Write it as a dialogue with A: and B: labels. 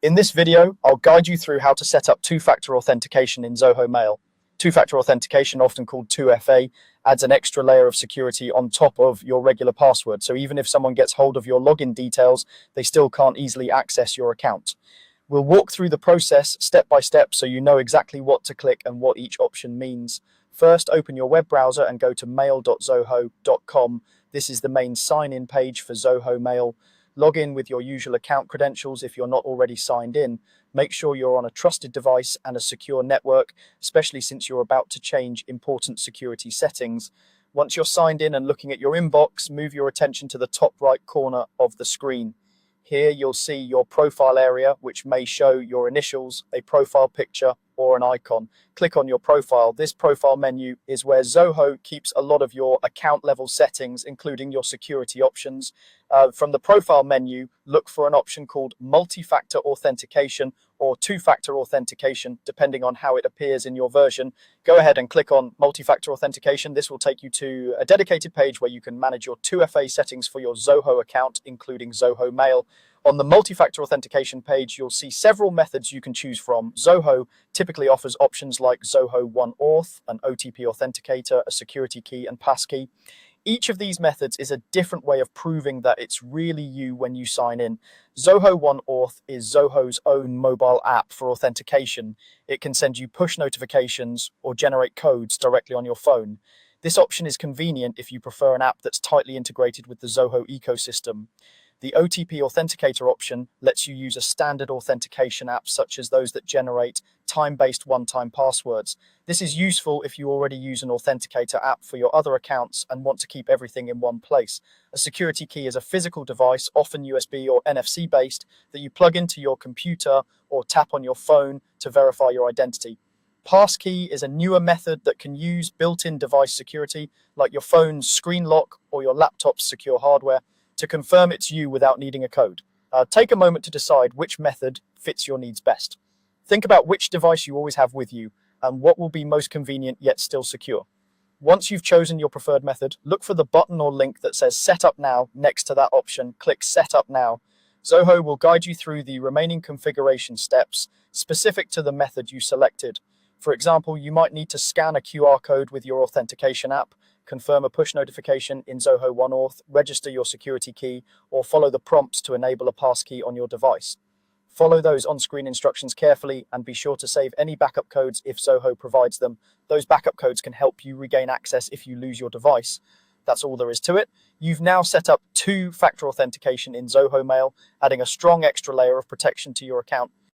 A: In this video, I'll guide you through how to set up two-factor authentication in Zoho Mail. Two-factor authentication, often called 2FA, adds an extra layer of security on top of your regular password. So even if someone gets hold of your login details, they still can't easily access your account. We'll walk through the process step by step so you know exactly what to click and what each option means. First, open your web browser and go to mail.zoho.com. This is the main sign-in page for Zoho Mail. Log in with your usual account credentials if you're not already signed in. Make sure you're on a trusted device and a secure network, especially since you're about to change important security settings. Once you're signed in and looking at your inbox, move your attention to the top right corner of the screen. Here you'll see your profile area, which may show your initials, a profile picture, or an icon. Click on your profile. This profile menu is where Zoho keeps a lot of your account level settings, including your security options. From the profile menu, look for an option called multi-factor authentication or two-factor authentication, depending on how it appears in your version. Go ahead and click on multi-factor authentication. This will take you to a dedicated page where you can manage your 2FA settings for your Zoho account, including Zoho Mail. On the multi-factor authentication page, you'll see several methods you can choose from. Zoho typically offers options like Zoho One Auth, an OTP authenticator, a security key, and passkey. Each of these methods is a different way of proving that it's really you when you sign in. Zoho One Auth is Zoho's own mobile app for authentication. It can send you push notifications or generate codes directly on your phone. This option is convenient if you prefer an app that's tightly integrated with the Zoho ecosystem. The OTP authenticator option lets you use a standard authentication app such as those that generate time-based one-time passwords. This is useful if you already use an authenticator app for your other accounts and want to keep everything in one place. A security key is a physical device, often USB or NFC based, that you plug into your computer or tap on your phone to verify your identity. Passkey is a newer method that can use built-in device security, like your phone's screen lock or your laptop's secure hardware, to confirm it's you without needing a code. Take a moment to decide which method fits your needs best. Think about which device you always have with you and what will be most convenient yet still secure. Once you've chosen your preferred method, look for the button or link that says Set Up Now next to that option. Click Set Up Now. Zoho will guide you through the remaining configuration steps specific to the method you selected. For example, you might need to scan a QR code with your authentication app, confirm a push notification in Zoho One Auth, register your security key, or follow the prompts to enable a passkey on your device. Follow those on-screen instructions carefully and be sure to save any backup codes if Zoho provides them. Those backup codes can help you regain access if you lose your device. That's all there is to it. You've now set up two-factor authentication in Zoho Mail, adding a strong extra layer of protection to your account.